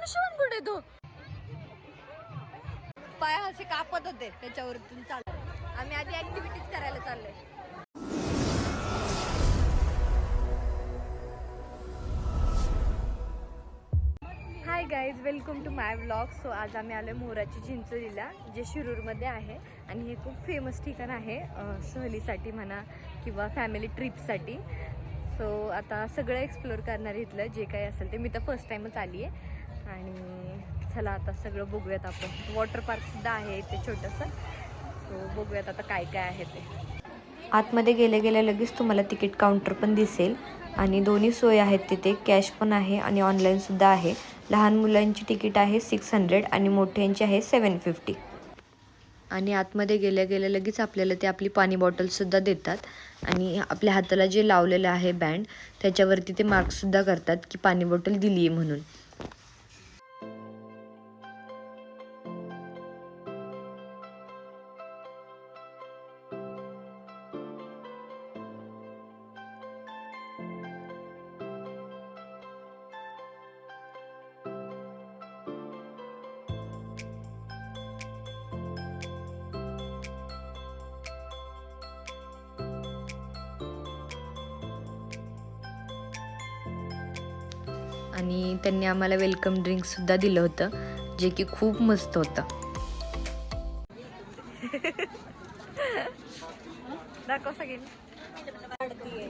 धनुष्यबाण कुठे तो पाय असे कापत होते त्याच्यावरतून चालत. आम्ही आधी ऍक्टिव्हिटीज करायला चाललोय. Hi guys, welcome to my vlog. So आज आम्ही आलो मोराची चिंचोलीला, जे शिरूरमध्ये आहे आणि हे खूप फेमस ठिकाण आहे सहलीसाठी म्हणा किंवा फॅमिली ट्रिपसाठी. सो आता सगळं एक्सप्लोअर करणार इथलं जे काही असेल ते. मी तर फर्स्ट टाईमच आली आहे आणि चला आता सगळं बघूयात आपण. वॉटर पार्कसुद्धा आहे इथे छोटंसं. सो बघूयात आता काय काय आहे ते. आतमध्ये गेल्या लगेच तुम्हाला तिकीट काउंटर पण दिसेल आणि दोन्ही सोय आहेत तिथे. कॅश पण आहे आणि ऑनलाईनसुद्धा आहे. लहान मुलांची तिकीट आहे 600 आणि मोठ्यांची आहे 750. आणि आतमध्ये गेल्या लगेच आपल्याला ते आपली पाणी बॉटलसुद्धा देतात आणि आपल्या हाताला जे लावलेलं आहे बँड त्याच्यावरती ते मार्कसुद्धा करतात की पाणी बॉटल दिली आहे म्हणून. आणि त्यांनी आम्हाला वेलकम ड्रिंकसुद्धा दिलं होतं जे की खूप मस्त होतं.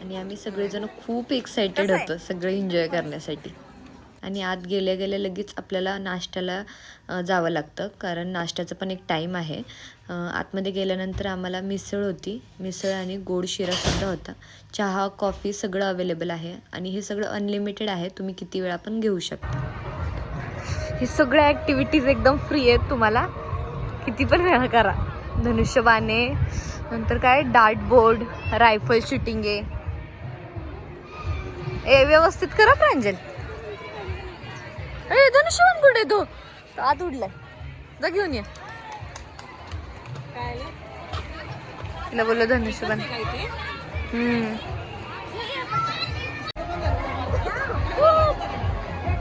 आणि आम्ही सगळेजण खूप एक्सायटेड होतो सगळं एन्जॉय करण्यासाठी. आणि आत गेल्या लगेच आपल्याला नाश्त्याला जावं लागतं कारण नाश्त्याचं पण एक टाईम आहे. आतमध्ये गेल्यानंतर आम्हाला मिसळ होती, मिसळ आणि गोड शिरासुद्धा होता. चहा कॉफी सगळं अवेलेबल आहे आणि हे सगळं अनलिमिटेड आहे. तुम्ही किती वेळा पण घेऊ शकता. हे सगळ्या ॲक्टिव्हिटीज एकदम फ्री आहेत, तुम्हाला किती पण वेळा करा. धनुष्यबाण आहे, नंतर काय डार्ट बोर्ड, रायफल शूटिंग आहे. ए व्यवस्थित करा प्रांजल. ए धनुष्यबाण कुठे तो आत उडलाय, जा घेऊन ये. तिला बोललो धनुष्यबाण.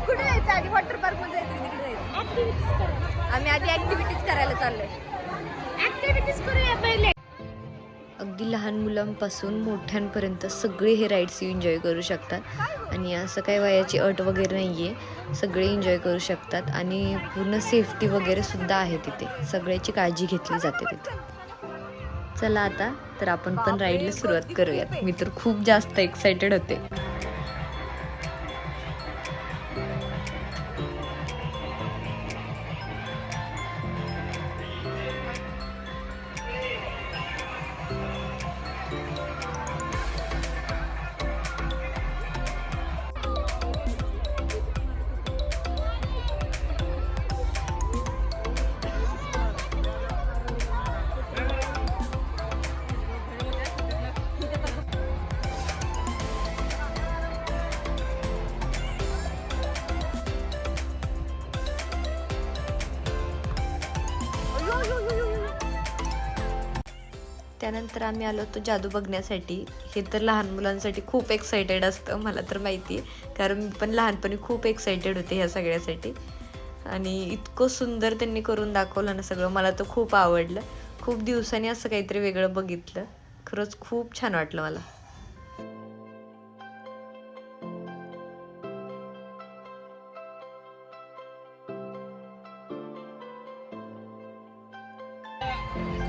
कुठे जायचं आधी? वॉटर पार्क मध्ये जायचं, तिकडे जायचं. आम्ही आधी ऍक्टिव्हिटीज करायला चाललोय. ऍक्टिव्हिटीज करूया पहिले. अगदी लहान मुलांपासून मोठ्यांपर्यंत सगळे हे राईड्स एन्जॉय करू शकतात आणि असं काही वयाची अट वगैरे नाही आहे. सगळे एन्जॉय करू शकतात आणि पूर्ण सेफ्टी वगैरे सुद्धा आहे तिथे. सगळ्याची काळजी घेतली जाते तिथे. चला आता तर आपण पण राईडला सुरुवात करूयात. मी तर खूप जास्त एक्सायटेड होते. त्यानंतर आम्ही आलो होतो जादू बघण्यासाठी. हे तर लहान मुलांसाठी खूप एक्सायटेड असतं, मला तर माहिती आहे कारण मी पण लहानपणी खूप एक्सायटेड होते ह्या सगळ्यासाठी. आणि इतकं सुंदर त्यांनी करून दाखवलं ना सगळं, मला तर खूप आवडलं. खूप दिवसांनी असं काहीतरी वेगळं बघितलं. खरंच खूप छान वाटलं मला.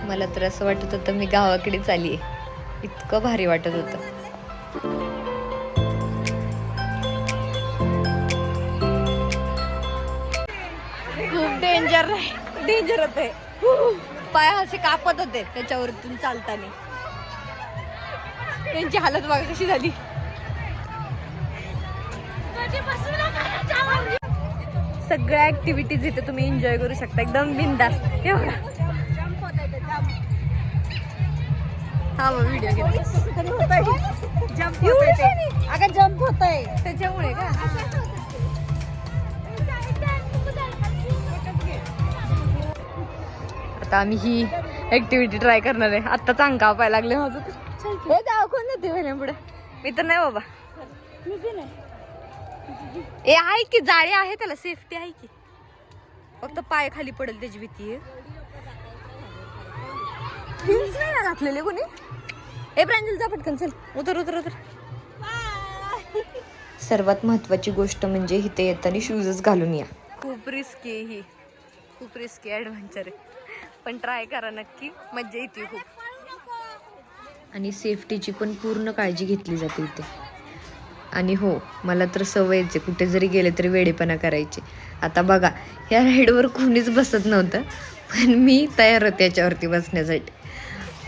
मला तर असं वाटत होतं मी गावाकडेच आली आहे. इतकं भारी वाटत होतं. खूप डेंजर होते. पाय असे कापत होते त्याच्यावरतून चालताना. त्यांची हालत बघा कशी झाली. सगळ्या ऍक्टिव्हिटीज इथे तुम्ही एन्जॉय करू शकता एकदम बिनधास्त. एवढा हा व्हिडिओ जंप होत आहे त्याच्यामुळे का. आता आम्ही ही ऍक्टिव्हिटी ट्राय करणार आहे. आत्ताच अंग कापायला लागले माझं. हे दाखवून देते पुढे. मी तर नाही बाबा. ए आहे की जाळी आहे, त्याला सेफ्टी आहे की, फक्त पाय खाली पडेल त्याची भीती आहे. हिल्स नाही ना घातलेले कोणी. ए प्रांजल जा पटकन, चल उतर उतर उतर. सर्वात महत्त्वाची गोष्ट म्हणजे इथे येताना शूजच घालून या. खूप रिस्की आहे ही, खूप रिस्की ॲडव्हेंचर आहे, पण ट्राय करा नक्की, मज्जा येते खूप. आणि सेफ्टीची पण पूर्ण काळजी घेतली जाते इथे. आणि हो, मला तर सवयच आहे कुठे जरी गेले तरी वेडेपणा करायची. आता बघा, ह्या राईडवर कोणीच बसत नव्हतं, पण मी तयार होते याच्यावरती बसण्यासाठी.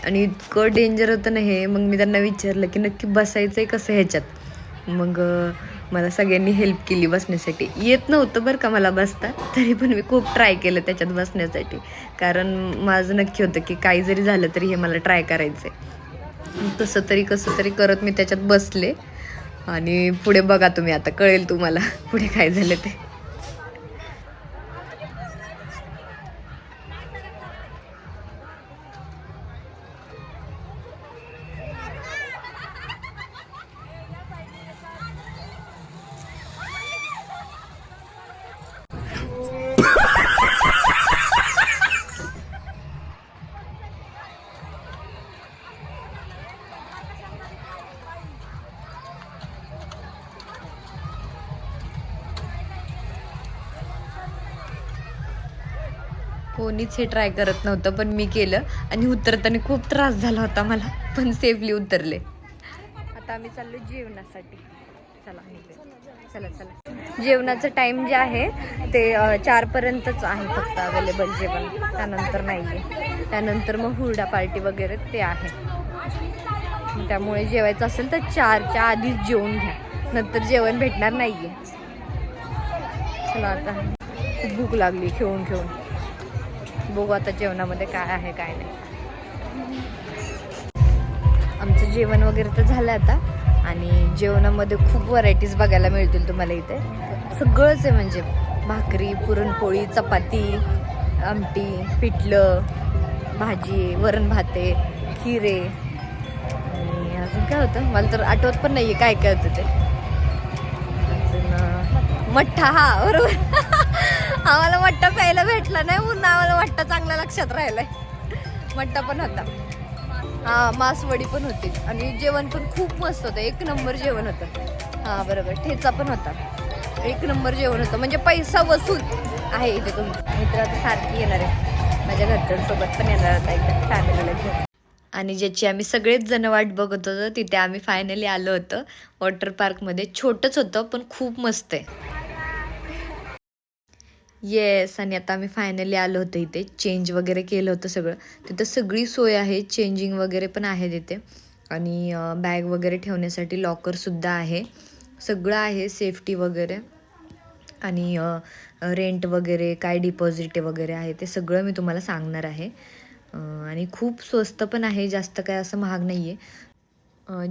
आणि इतकं डेंजर होतं ना हे. मग मी त्यांना विचारलं की नक्की बसायचं आहे कसं ह्याच्यात. मग मला सगळ्यांनी हेल्प केली बसण्यासाठी. येत नव्हतं बरं का मला बसता, तरी पण मी खूप ट्राय केलं त्याच्यात बसण्यासाठी, कारण माझं नक्की होतं की काही जरी झालं तरी हे मला ट्राय करायचं आहे. कसं तरी करत मी त्याच्यात बसले. आणि पुढे बघा तुम्ही, आता कळेल तुम्हाला पुढे काय झालं ते. कोणीच हे ट्राय करत नव्हतं, पण मी केलं. आणि उतरताना खूप त्रास झाला होता मला, पण सेफली उतरले. आता आम्ही चाललो जेवणासाठी. चला चला चला. जेवणाचं टाइम जे आहे ते 4 पर्यंतच आहे फक्त अवेलेबल जेवण, त्यानंतर नाही आहे. त्यानंतर मग हुरडा पार्टी वगैरे ते आहे. त्यामुळे जेवायचं असेल तर 4च्या आधीच जेवून घ्या, नंतर जेवण भेटणार नाही आहे. चला आता खूप भूक लागली खेळून खेळून. बघू आता जेवणामध्ये काय आहे काय नाही. आमचं जेवण वगैरे तर झालं आता. आणि जेवणामध्ये खूप व्हरायटीज बघायला मिळतील तुम्हाला इथे. सगळंच आहे म्हणजे भाकरी, पुरणपोळी, चपाती, आमटी, पिठलं, भाजी, वरण भाते, खिरे, आणि अजून काय होतं मला तर आठवत पण नाही आहे काय काय होतं ते. अजून मठ्ठा, हा बरोबर. आम्हाला मठ्ठा प्यायला भेटला नाही म्हणून आम्हाला मठ्ठा चांगला लक्षात राहिलाय. मठ्ठा पण होता, हा मासवडी पण होती. आणि जेवण पण खूप मस्त होतं, 1 नंबर जेवण होतं. हा बरोबर, ठेचा पण होता, 1 नंबर जेवण होतं. म्हणजे पैसा वसूल आहे इथे. तुमचं मित्र आता सारखी येणार आहे, माझ्या घरच्यांसोबत पण येणार आता एकदा फॅमिलीला घेऊन. आणि ज्याची आम्ही सगळेच जण वाट बघत होतो तिथे आम्ही फायनली आलो होतो. वॉटर पार्कमध्ये छोटंच होतं पण खूप मस्त आहे. येस. आणि आता आम्ही फायनली आलो होतो इथे. चेंज वगैरे केलं होतं सगळं. तिथं सगळी सोय आहे, चेंजिंग वगैरे पण आहे तिथे. आणि बॅग वगैरे ठेवण्यासाठी लॉकरसुद्धा आहे. सगळं आहे, सेफ्टी वगैरे. आणि रेंट वगैरे काय डिपॉझिट वगैरे आहे ते सगळं मी तुम्हाला सांगणार आहे. आणि खूप स्वस्त पण आहे, जास्त काय असं महाग नाही आहे.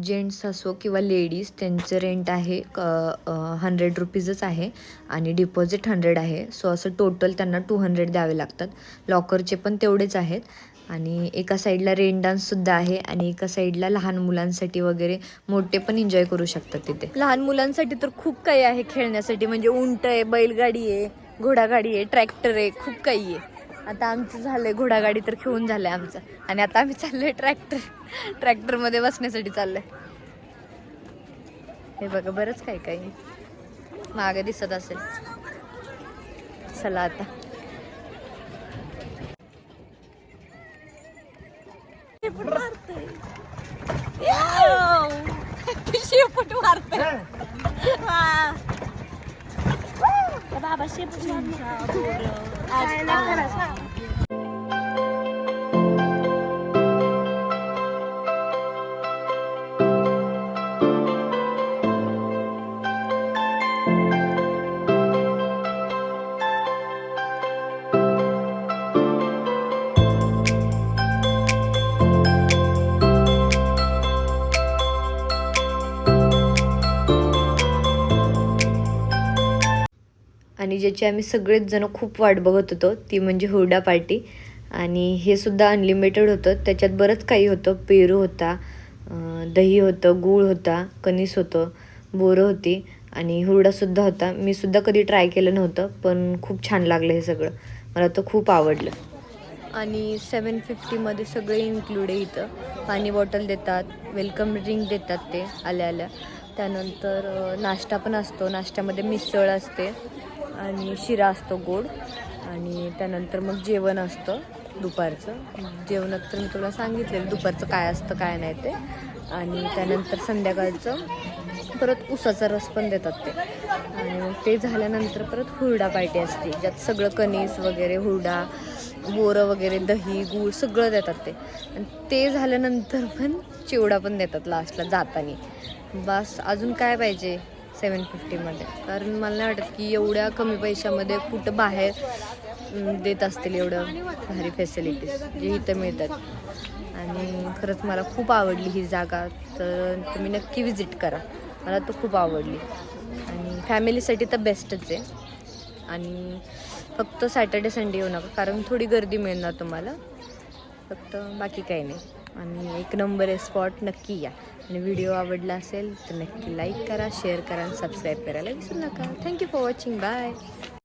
जेंट्स असो किंवा लेडीज त्यांचं रेंट आहे 100 रुपीजच आहे. आणि डिपॉझिट 100 आहे. सो असं टोटल त्यांना 200 द्यावे लागतात. लॉकरचे पण तेवढेच आहेत. आणि एका साईडला रेन डान्ससुद्धा आहे. आणि एका साईडला लहान मुलांसाठी वगैरे, मोठे पण एन्जॉय करू शकतात तिथे. लहान मुलांसाठी तर खूप काही आहे खेळण्यासाठी. म्हणजे उंट आहे, बैलगाडी आहे, घोडागाडी आहे, ट्रॅक्टर आहे, खूप काही आहे. आता आमचं झालंय घोडागाडी तर खेळून झालंय आमचं. आणि आता आम्ही चाललोय ट्रॅक्टरमध्ये बसण्यासाठी चाललंय. हे बघा बरंच काही काही मागे दिसत असेल. चला आता शेपूट मारते बाबा, शेपूट आणि ज्याची आम्ही सगळेच जण खूप वाट बघत होतो ती म्हणजे हुरडा पार्टी. आणि हे सुद्धा अनलिमिटेड होतं. त्याच्यात बरंच काही होतं. पेरू होता, दही होतं, गूळ होता, कणीस होतं, बोरं होती आणि हुरडासुद्धा होता. मी सुद्धा कधी ट्राय केलं नव्हतं, पण खूप छान लागलं हे सगळं. मला तर खूप आवडलं. आणि 750मध्ये सगळे इन्क्लूड आहे इथं. पाणी बॉटल देतात, वेलकम ड्रिंक देतात ते आल्या. त्यानंतर नाश्ता पण असतो. नाश्त्यामध्ये मिसळ असते आणि शिरा असतो गोड. आणि त्यानंतर मग जेवण असतं दुपारचं. जेवणात तर मी तुला सांगितलेलं दुपारचं काय असतं काय नाही ते. आणि त्यानंतर संध्याकाळचं परत उसाचा रस पण देतात ते. आणि मग ते झाल्यानंतर परत हुरडा पार्टी असते, ज्यात सगळं कणीस वगैरे, हुरडा, बोरं वगैरे, दही, गूळ सगळं देतात ते. आणि ते झाल्यानंतर पण चिवडा पण देतात लास्टला जाताना. बस अजून काय पाहिजे 750मध्ये. कारण मला नाही वाटत की एवढ्या कमी पैशामध्ये कुठं बाहेर देत असतील एवढं भारी फॅसिलिटीज जे इथं मिळतात. आणि खरंच मला खूप आवडली ही जागा. तर तुम्ही नक्की विजिट करा. मला तर खूप आवडली आणि फॅमिलीसाठी तर बेस्टच आहे. आणि फक्त सॅटर्डे संडे येऊ नका, कारण थोडी गर्दी मिळणार तुम्हाला, फक्त बाकी काही नाही. आणि एक नंबर आहे स्पॉट, नक्की या. आणि व्हिडिओ आवडला असेल तर नक्की लाईक करा, शेअर करा आणि सबस्क्राईब करायला विसरू नका. Thank you for watching. बाय.